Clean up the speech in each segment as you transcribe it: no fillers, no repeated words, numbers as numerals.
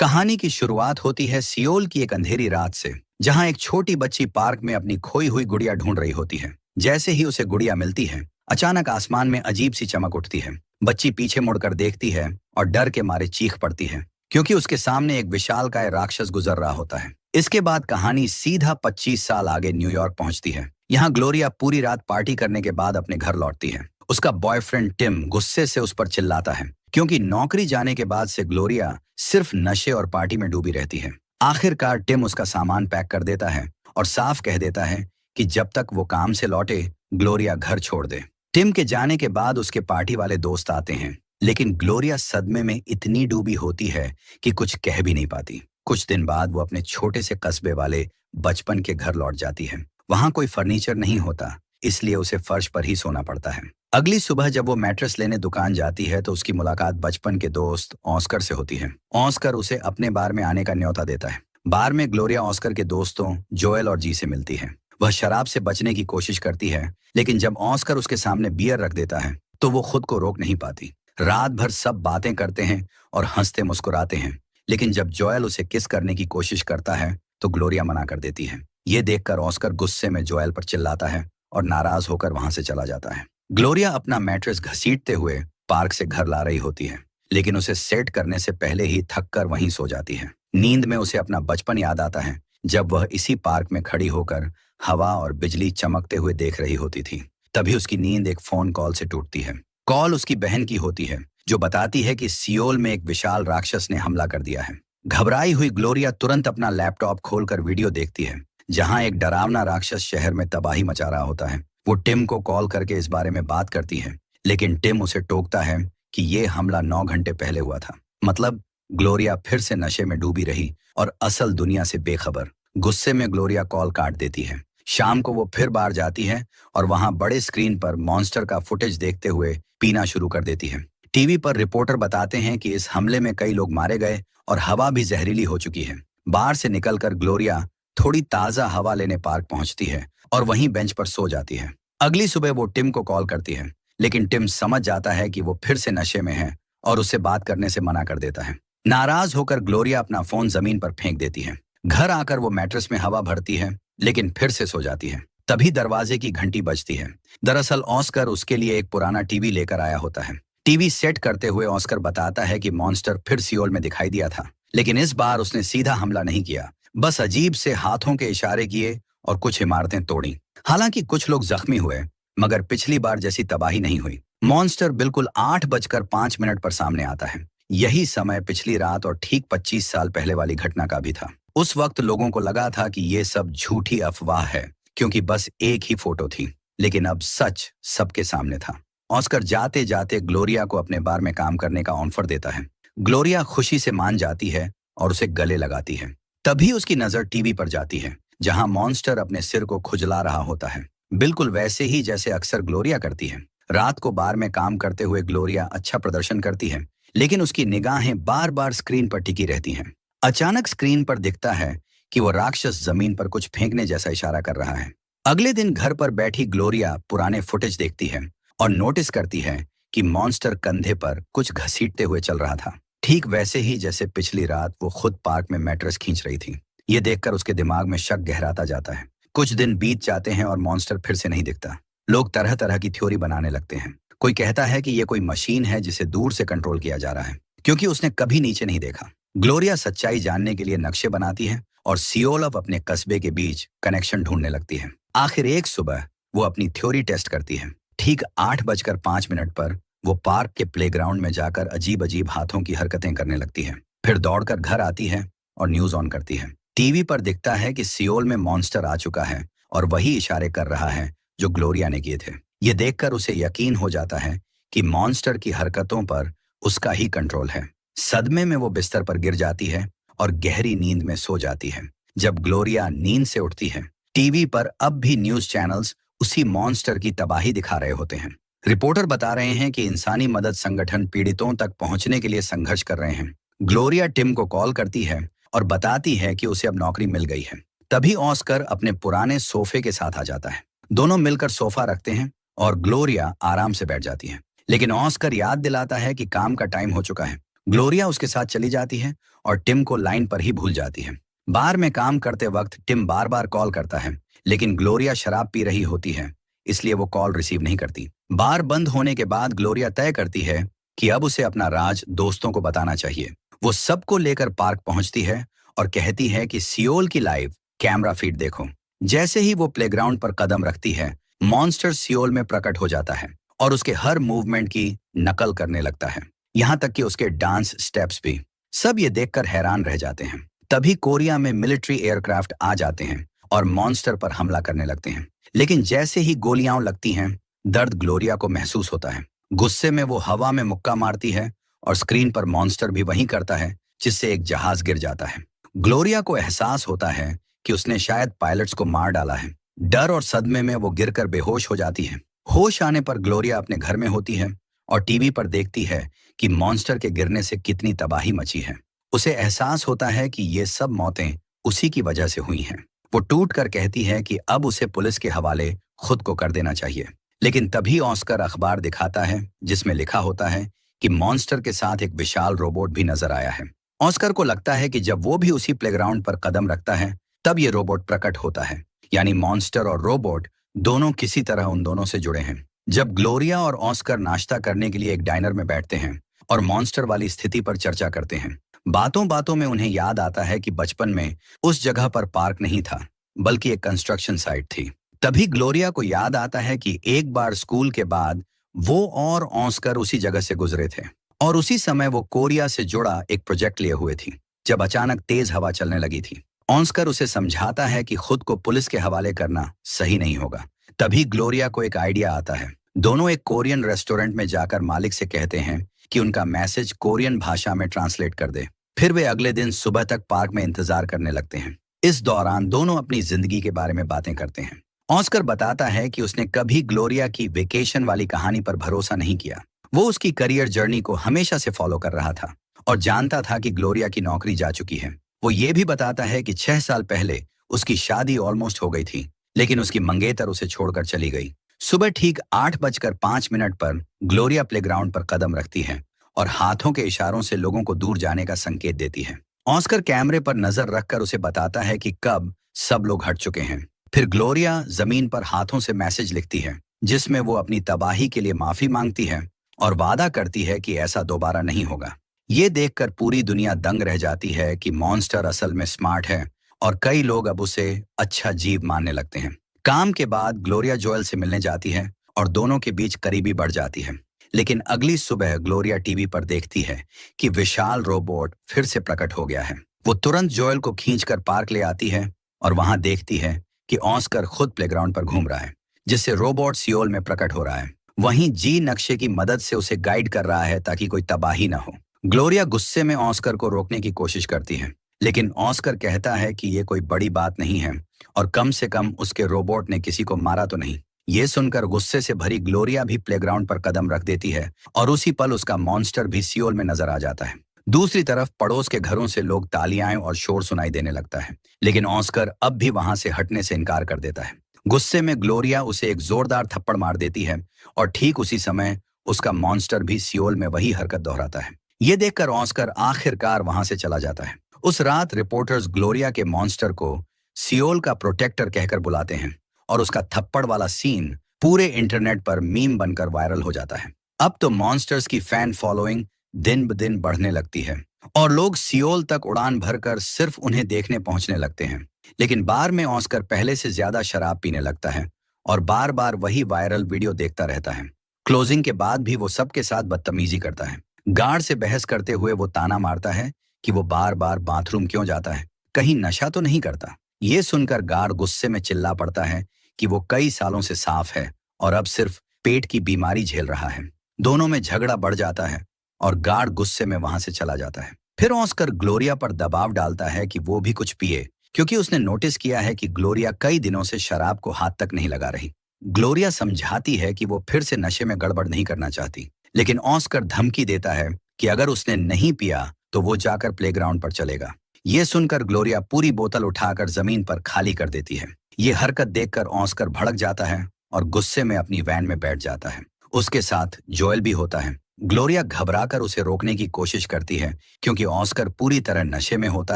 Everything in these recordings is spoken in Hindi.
कहानी की शुरुआत होती है सियोल की एक अंधेरी रात से, जहां एक छोटी बच्ची पार्क में अपनी खोई हुई गुड़िया ढूंढ रही होती है। जैसे ही उसे गुड़िया मिलती है, अचानक आसमान में अजीब सी चमक उठती है। बच्ची पीछे मुड़कर देखती है और डर के मारे चीख पड़ती है, क्योंकि उसके सामने एक विशालकाय राक्षस गुजर रहा होता है। इसके बाद कहानी सीधा 25 साल आगे न्यूयॉर्क पहुंचती है। यहाँ ग्लोरिया पूरी रात पार्टी करने के बाद अपने घर लौटती है। उसका बॉयफ्रेंड टिम गुस्से से उस पर चिल्लाता है, क्योंकि नौकरी जाने के बाद से ग्लोरिया सिर्फ नशे और पार्टी में डूबी रहती है। आखिरकार टिम उसका सामान पैक कर देता है और साफ कह देता है कि जब तक वो काम से लौटे, ग्लोरिया घर छोड़ दे। टिम के जाने के बाद उसके पार्टी वाले दोस्त आते हैं, लेकिन ग्लोरिया सदमे में इतनी डूबी होती है कि कुछ कह भी नहीं पाती। कुछ दिन बाद वो अपने छोटे से कस्बे वाले बचपन के घर लौट जाती है। वहां कोई फर्नीचर नहीं होता, इसलिए उसे फर्श पर ही सोना पड़ता है। अगली सुबह जब वो मैट्रेस लेने दुकान जाती है, तो उसकी मुलाकात बचपन के दोस्त ऑस्कर से होती है। ऑस्कर उसे अपने बार में आने का न्योता देता है। बार में ग्लोरिया ऑस्कर के दोस्तों जोएल और जी से मिलती है। वह शराब से बचने की कोशिश करती है, लेकिन जब ऑस्कर उसके सामने बियर रख देता है, तो वो खुद को रोक नहीं पाती। रात भर सब बातें करते हैं और हंसते मुस्कुराते हैं, लेकिन जब जोएल उसे किस करने की कोशिश करता है, तो ग्लोरिया मना कर देती है। ये देखकर ऑस्कर गुस्से में जोएल पर चिल्लाता है और नाराज होकर वहां से चला जाता है। ग्लोरिया अपना मैट्रेस घसीटते हुए पार्क से घर ला रही होती है, लेकिन उसे सेट करने से पहले ही थक कर वहीं सो जाती है। नींद में उसे अपना बचपन याद आता है, जब वह इसी पार्क में खड़ी होकर हवा और बिजली चमकते हुए देख रही होती थी। तभी उसकी नींद एक फोन कॉल से टूटती है। कॉल उसकी बहन की होती है, जो बताती है कि सियोल में एक विशाल राक्षस ने हमला कर दिया है। घबराई हुई ग्लोरिया तुरंत अपना लैपटॉप खोलकर वीडियो देखती है, जहां एक डरावना राक्षस शहर में तबाही मचा रहा होता है। वो टिम को कॉल करके इस बारे में बात करती है, लेकिन टिम उसे टोकता है कि ये हमला 9 घंटे पहले हुआ था। मतलब ग्लोरिया फिर से नशे में डूबी रही और असल दुनिया से बेखबर। गुस्से में ग्लोरिया कॉल काट देती है। शाम को वो फिर बार जाती है और वहां बड़े स्क्रीन पर मॉन्स्टर का फुटेज देखते हुए पीना शुरू कर देती है। टीवी पर रिपोर्टर बताते हैं कि इस हमले में कई लोग मारे गए और हवा भी जहरीली हो चुकी है। बार से निकलकर ग्लोरिया थोड़ी ताजा हवा लेने पार्क पहुंचती है और वहीं बेंच पर सो जाती है। अगली सुबह वो टिम को कॉल करती है, लेकिन टिम समझ जाता है कि वो फिर से नशे में है और उससे बात करने से मना कर देता है। नाराज होकर ग्लोरिया अपना फोन जमीन पर फेंक देती है। घर आकर वो मैट्रेस में हवा भरती है, लेकिन फिर से सो जाती है। तभी दरवाजे की घंटी बजती है। दरअसल ऑस्कर उसके लिए एक पुराना टीवी लेकर आया होता है। टीवी सेट करते हुए ऑस्कर बताता है कि मॉन्स्टर फिर सियोल में दिखाई दिया था, लेकिन इस बार उसने सीधा हमला नहीं किया, बस अजीब से हाथों के इशारे किए और कुछ इमारतें तोड़ी। हालांकि कुछ लोग जख्मी हुए, मगर पिछली बार जैसी तबाही नहीं हुई। मॉन्स्टर बिल्कुल 8:05 पर सामने आता है। यही समय पिछली रात और ठीक 25 साल पहले वाली घटना का भी था। उस वक्त लोगों को लगा था कि ये सब झूठी अफवाह है, क्योंकि बस एक ही फोटो थी, लेकिन अब सच सबके सामने था। ऑस्कर जाते जाते ग्लोरिया को अपने बार में काम करने का ऑफर देता है। ग्लोरिया खुशी से मान जाती है और उसे गले लगाती है। तभी उसकी नजर टीवी पर जाती है, जहां मॉन्स्टर अपने सिर को खुजला रहा होता है, बिल्कुल वैसे ही जैसे अक्सर ग्लोरिया करती है। रात को बार में काम करते हुए ग्लोरिया अच्छा प्रदर्शन करती है, लेकिन उसकी निगाहें बार बार स्क्रीन पर टिकी रहती हैं। अचानक स्क्रीन पर दिखता है कि वो राक्षस जमीन पर कुछ फेंकने जैसा इशारा कर रहा है। अगले दिन घर पर बैठी ग्लोरिया पुराने फुटेज देखती है और नोटिस करती है कि मॉन्स्टर कंधे पर कुछ घसीटते हुए चल रहा था, ठीक वैसे ही जैसे पिछली रात वो खुद पार्क में मैट्रेस खींच रही थी। ये देखकर उसके दिमाग में शक गहराता जाता है। कुछ दिन बीत जाते हैं और मॉन्स्टर फिर से नहीं दिखता। लोग तरह तरह की थ्योरी बनाने लगते हैं। कोई कहता है कि ये कोई मशीन है जिसे दूर से कंट्रोल किया जा रहा है, क्योंकि उसने कभी नीचे नहीं देखा। ग्लोरिया सच्चाई जानने के लिए नक्शे बनाती है और सियोल और अपने कस्बे के बीच कनेक्शन ढूंढने लगती है। आखिर एक सुबह वो अपनी थ्योरी टेस्ट करती है। ठीक 8:05 पर वो पार्क के प्लेग्राउंड में जाकर अजीब अजीब हाथों की हरकतें करने लगती है। फिर दौड़कर घर आती है और न्यूज ऑन करती है। टीवी पर दिखता है कि सियोल में मॉन्स्टर आ चुका है और वही इशारे कर रहा है जो ग्लोरिया ने किए थे। ये देखकर उसे यकीन हो जाता है कि मॉन्स्टर की हरकतों पर उसका ही कंट्रोल है। सदमे में वो बिस्तर पर गिर जाती है और गहरी नींद में सो जाती है। जब ग्लोरिया नींद से उठती है, टीवी पर अब भी न्यूज चैनल्स उसी मॉन्स्टर की तबाही दिखा रहे होते हैं। रिपोर्टर बता रहे हैं कि इंसानी मदद संगठन पीड़ितों तक पहुंचने के लिए संघर्ष कर रहे हैं। ग्लोरिया टिम को कॉल करती है और बताती है कि उसे अब नौकरी मिल गई है। तभी ऑस्कर अपने पुराने सोफे के साथ आ जाता है। दोनों मिलकर सोफा रखते हैं और ग्लोरिया आराम से बैठ जाती है, लेकिन ऑस्कर याद दिलाता है कि काम का टाइम हो चुका है। ग्लोरिया उसके साथ चली जाती है और टिम को लाइन पर ही भूल जाती है। बार में काम करते वक्त टिम बार बार कॉल करता है, लेकिन ग्लोरिया शराब पी रही होती है, इसलिए वो कॉल रिसीव नहीं करती। बार बंद होने के बाद ग्लोरिया तय करती है कि अब उसे अपना राज दोस्तों को बताना चाहिए। वो सबको लेकर पार्क पहुंचती है और कहती है कि सियोल की लाइव कैमरा फीड देखो। जैसे ही वो प्लेग्राउंड पर कदम रखती है, मॉन्स्टर सियोल में प्रकट हो जाता है और उसके हर मूवमेंट की नकल करने लगता है, यहाँ तक कि उसके डांस स्टेप्स भी। सब ये देखकर हैरान रह जाते हैं। तभी कोरिया में मिलिट्री एयरक्राफ्ट आ जाते हैं और मॉन्स्टर पर हमला करने लगते हैं। लेकिन जैसे ही गोलियां लगती हैं, दर्द ग्लोरिया को महसूस होता है। गुस्से में वो हवा में मुक्का मारती है और स्क्रीन पर मॉन्स्टर भी वही करता है, जिससे एक जहाज गिर जाता है। ग्लोरिया को एहसास होता है कि उसने शायद पायलट्स को मार डाला है। डर और सदमे में वो गिरकर बेहोश हो जाती है। होश आने पर ग्लोरिया अपने घर में होती है और टीवी पर देखती है कि मॉन्स्टर के गिरने से कितनी तबाही मची है। उसे एहसास होता है कि ये सब मौतें उसी की वजह से हुई हैं। वो टूट कर कहती है कि अब उसे पुलिस के हवाले खुद को कर देना चाहिए। लेकिन तभी ऑस्कर अखबार दिखाता है, जिसमें लिखा होता है कि मॉन्स्टर के साथ एक विशाल रोबोट भी नजर आया है। ऑस्कर को लगता है कि जब वो भी उसी प्लेग्राउंड पर कदम रखता है, तब ये रोबोट प्रकट होता है। यानी मॉन्स्टर और रोबोट दोनों किसी तरह उन दोनों से जुड़े हैं। जब ग्लोरिया और ऑस्कर नाश्ता करने के लिए एक डाइनर में बैठते हैं और मॉन्स्टर वाली स्थिति पर चर्चा करते हैं, बातों बातों में उन्हें याद आता है कि बचपन में उस जगह पर पार्क नहीं था, बल्कि एक कंस्ट्रक्शन साइट थी। तभी ग्लोरिया को याद आता है कि एक बार स्कूल के बाद वो और ऑस्कर उसी जगह से गुजरे थे और उसी समय वो कोरिया से जुड़ा एक प्रोजेक्ट लिए हुए थी, जब अचानक तेज हवा चलने लगी थी। ऑस्कर उसे समझाता है कि खुद को पुलिस के हवाले करना सही नहीं होगा। तभी ग्लोरिया को एक आइडिया आता है। दोनों एक कोरियन रेस्टोरेंट में जाकर मालिक से कहते हैं कि उनका मैसेज कोरियन भाषा में ट्रांसलेट कर दे। फिर वे अगले दिन सुबह तक पार्क में इंतजार करने लगते हैं। इस दौरान दोनों अपनी जिंदगी के बारे में बातें करते हैं। ऑस्कर बताता है कि उसने कभी ग्लोरिया की वेकेशन वाली कहानी पर भरोसा नहीं किया। वो उसकी करियर जर्नी को हमेशा से फॉलो कर रहा था और जानता था कि ग्लोरिया की नौकरी जा चुकी है। वो ये भी बताता है कि 6 साल पहले उसकी शादी ऑलमोस्ट हो गई थी, लेकिन उसकी मंगेतर उसे छोड़कर चली गई। सुबह ठीक 8:05 पर ग्लोरिया प्लेग्राउंड पर कदम रखती है और हाथों के इशारों से लोगों को दूर जाने का संकेत देती है। ऑस्कर कैमरे पर नजर रखकर उसे बताता है कि कब सब लोग हट चुके हैं। फिर ग्लोरिया जमीन पर हाथों से मैसेज लिखती है, जिसमें वो अपनी तबाही के लिए माफी मांगती है और वादा करती है कि ऐसा दोबारा नहीं होगा। ये देखकर पूरी दुनिया दंग रह जाती है कि मॉन्स्टर असल में स्मार्ट है और कई लोग अब उसे अच्छा जीव मानने लगते हैं। काम के बाद ग्लोरिया जोएल से मिलने जाती है और दोनों के बीच करीबी बढ़ जाती है। लेकिन अगली सुबह ग्लोरिया टीवी पर देखती है कि विशाल रोबोट फिर से प्रकट हो गया है। वो तुरंत जोएल को खींचकर पार्क ले आती है और वहां देखती है कि ऑस्कर खुद प्लेग्राउंड पर घूम रहा है, जिससे रोबोट सियोल में प्रकट हो रहा है। वहीं जी नक्शे की मदद से उसे गाइड कर रहा है ताकि कोई तबाही न हो। ग्लोरिया गुस्से में ऑस्कर को रोकने की कोशिश करती है, लेकिन ऑस्कर कहता है कि ये कोई बड़ी बात नहीं है और कम से कम उसके रोबोट ने किसी को मारा तो नहीं। ये सुनकर गुस्से से भरी ग्लोरिया भी प्लेग्राउंड पर कदम रख देती है और उसी पल उसका मॉन्स्टर भी सियोल में नजर आ जाता है। दूसरी तरफ पड़ोस के घरों से लोग तालियां और शोर सुनाई देने लगता है, लेकिन ऑस्कर अब भी वहां से हटने से इनकार कर देता है। गुस्से में ग्लोरिया उसे एक जोरदार थप्पड़ मार देती है और ठीक उसी समय उसका मॉन्स्टर भी सियोल में वही हरकत दोहराता है। ये देखकर ऑस्कर आखिरकार वहां से चला जाता है। उस रात रिपोर्टर्स ग्लोरिया के मॉन्स्टर को सियोल का प्रोटेक्टर कहकर बुलाते हैं और उसका थप्पड़ वाला सीन पूरे इंटरनेट पर मीम बनकर वायरल हो जाता है। अब तो मॉन्स्टर्स की फैन फॉलोइंग दिन ब दिन बढ़ने लगती है और लोग सियोल तक उड़ान भरकर सिर्फ उन्हें देखने पहुंचने लगते हैं। लेकिन बार में ऑस्कर पहले से ज्यादा शराब पीने लगता है और बार बार वही वायरल वीडियो देखता रहता है। क्लोजिंग के बाद भी वो सबके साथ बदतमीजी करता है। गार्ड से बहस करते हुए वो ताना मारता है कि वो बार बार बाथरूम क्यों जाता है, कहीं नशा तो नहीं करता। ये सुनकर गार्ड गुस्से में चिल्ला पड़ता है कि वो कई सालों से साफ है और अब सिर्फ पेट की बीमारी झेल रहा है। दोनों में झगड़ा बढ़ जाता है और गार्ड गुस्से में वहां से चला जाता है। फिर ऑस्कर ग्लोरिया पर दबाव डालता है कि वो भी कुछ पिए, क्योंकि उसने नोटिस किया है कि ग्लोरिया कई दिनों से शराब को हाथ तक नहीं लगा रही। ग्लोरिया समझाती है कि वो फिर से नशे में गड़बड़ नहीं करना चाहती, लेकिन ऑस्कर धमकी देता है कि अगर उसने नहीं पिया तो वो जाकर प्लेग्राउंड पर चलेगा। ये सुनकर ग्लोरिया पूरी बोतल उठाकर जमीन पर खाली कर देती है। ये हरकत देखकर ऑस्कर भड़क जाता है और गुस्से में अपनी वैन में बैठ जाता है। उसके साथ जोएल भी होता है ग्लोरिया घबराकर उसे रोकने की कोशिश करती है क्योंकि ऑस्कर पूरी तरह नशे में होता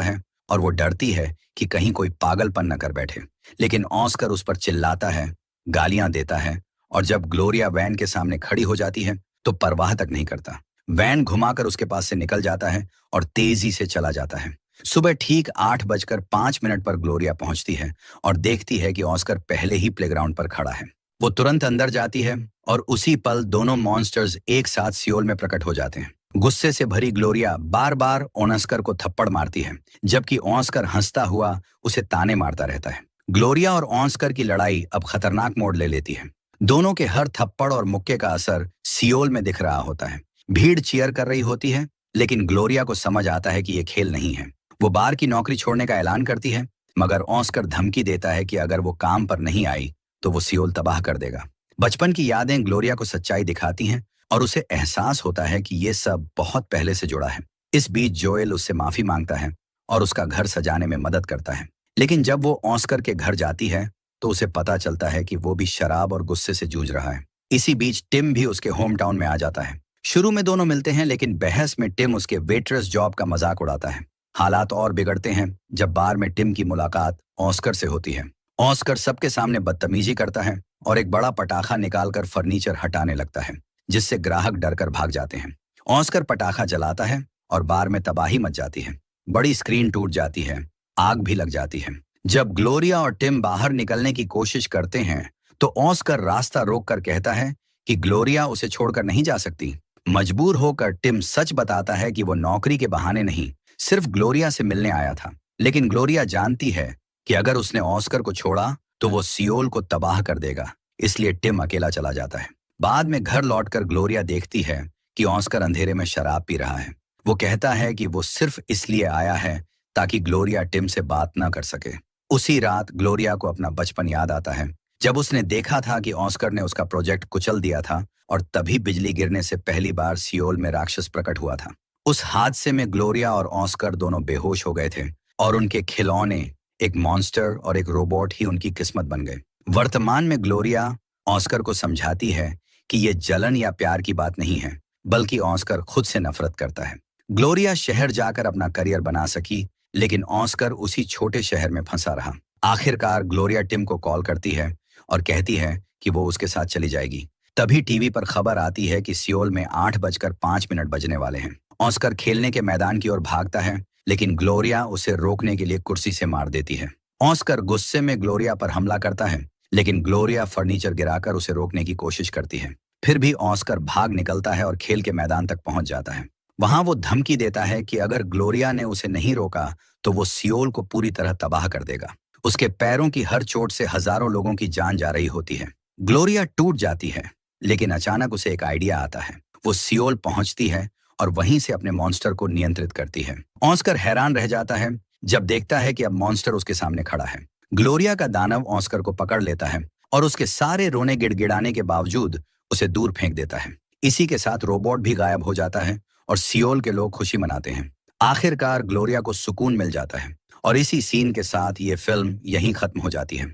है और वो डरती है कि कहीं कोई पागलपन न कर बैठे। लेकिन ऑस्कर उस पर चिल्लाता है, गालियां देता है और जब ग्लोरिया वैन के सामने खड़ी हो जाती है तो परवाह तक नहीं करता। वैन घुमाकर उसके पास से निकल जाता है और तेजी से चला जाता है। सुबह ठीक 8:05 पर ग्लोरिया पहुंचती है और देखती है कि ऑस्कर पहले ही प्लेग्राउंड पर खड़ा है। वो तुरंत अंदर जाती है और उसी पल दोनों मॉन्स्टर्स एक साथ सियोल में प्रकट हो जाते हैं। गुस्से से भरी ग्लोरिया बार बार ऑस्कर को थप्पड़ मारती है, जबकि ऑस्कर हंसता हुआ उसे ताने मारता रहता है। ग्लोरिया और ऑस्कर की लड़ाई अब खतरनाक मोड़ ले लेती है। दोनों के हर थप्पड़ और मुक्के का असर सियोल में दिख रहा होता है। भीड़ चीयर कर रही होती है, लेकिन ग्लोरिया को समझ आता है कि ये खेल नहीं है। वो बार की नौकरी छोड़ने का ऐलान करती है, मगर ऑस्कर धमकी देता है कि अगर वो काम पर नहीं आई तो वो सियोल तबाह कर देगा। बचपन की यादें ग्लोरिया को सच्चाई दिखाती हैं और उसे एहसास होता है कि ये सब बहुत पहले से जुड़ा है। इस बीच जोएल उससे माफी मांगता है और उसका घर सजाने में मदद करता है। लेकिन जब वो ऑस्कर के घर जाती है तो उसे पता चलता है कि वो भी शराब और गुस्से से जूझ रहा है। इसी बीच टिम भी उसके होम टाउन में आ जाता है। शुरू में दोनों मिलते हैं, लेकिन बहस में टिम उसके वेट्रेस जॉब का मजाक उड़ाता है। हालात और बिगड़ते हैं जब बार में टिम की मुलाकात ऑस्कर से होती है। ऑस्कर सबके सामने बदतमीजी करता है और एक बड़ा पटाखा निकालकर फर्नीचर हटाने लगता है, जिससे ग्राहक डरकर भाग जाते हैं। ऑस्कर पटाखा जलाता है और बार में तबाही मच जाती है। बड़ी स्क्रीन टूट जाती है, आग भी लग जाती है। जब ग्लोरिया और टिम बाहर निकलने की कोशिश करते हैं तो ऑस्कर रास्ता रोककर कहता है कि ग्लोरिया उसे छोड़कर नहीं जा सकती। मजबूर होकर टिम सच बताता है कि वो नौकरी के बहाने नहीं, सिर्फ ग्लोरिया से मिलने आया था। लेकिन ग्लोरिया जानती है कि अगर उसने ऑस्कर को छोड़ा तो वो सियोल को तबाह कर देगा, इसलिए टिम अकेला चला जाता है। बाद में घर लौटकर ग्लोरिया देखती है कि ऑस्कर अंधेरे में शराब पी रहा है। वो कहता है कि वो सिर्फ इसलिए आया है ताकि ग्लोरिया टिम से बात ना कर सके। उसी रात ग्लोरिया को अपना बचपन याद आता है, जब उसने देखा था कि ऑस्कर ने उसका प्रोजेक्ट कुचल दिया था और तभी बिजली गिरने से पहली बार सियोल में राक्षस प्रकट हुआ था। उस हादसे में ग्लोरिया और ऑस्कर दोनों बेहोश हो गए थे और उनके खिलौने, एक मॉन्स्टर और एक रोबोट ही उनकी किस्मत बन गए। वर्तमान में ग्लोरिया ऑस्कर को समझाती है कि ये जलन या प्यार की बात नहीं है, बल्कि ऑस्कर खुद से नफरत करता है। ग्लोरिया शहर जाकर अपना करियर बना सकी, लेकिन ऑस्कर उसी छोटे शहर में फंसा रहा। आखिरकार ग्लोरिया टिम को कॉल करती है और कहती है कि वो उसके साथ चली जाएगी। तभी टीवी पर खबर आती है कि सियोल में 8:05 बजने वाले हैं। ऑस्कर खेलने के मैदान की ओर भागता है, लेकिन ग्लोरिया उसे रोकने के लिए कुर्सी से मार देती है। ऑस्कर गुस्से में ग्लोरिया पर हमला करता है, लेकिन ग्लोरिया फर्नीचर गिराकर उसे रोकने की कोशिश करती है। फिर भी ऑस्कर भाग निकलता है और खेल के मैदान तक पहुंच जाता है। वहां वो धमकी देता है कि अगर ग्लोरिया ने उसे नहीं रोका तो वो सियोल को पूरी तरह तबाह कर देगा। उसके पैरों की हर चोट से हजारों लोगों की जान जा रही होती है। ग्लोरिया टूट जाती है, लेकिन अचानक उसे एक आइडिया आता है। वो सियोल पहुंचती है और वहीं से अपने मॉन्स्टर को नियंत्रित करती है। ऑस्कर हैरान रह जाता है जब देखता है कि अब मॉन्स्टर उसके सामने खड़ा है। ग्लोरिया का दानव ऑस्कर को पकड़ लेता है और उसके सारे रोने गिड़गिड़ाने के बावजूद उसे दूर फेंक देता है। इसी के साथ रोबोट भी गायब हो जाता है और सियोल के लोग खुशी मनाते हैं। आखिरकार ग्लोरिया को सुकून मिल जाता है और इसी सीन के साथ ये फिल्म यहीं खत्म हो जाती है।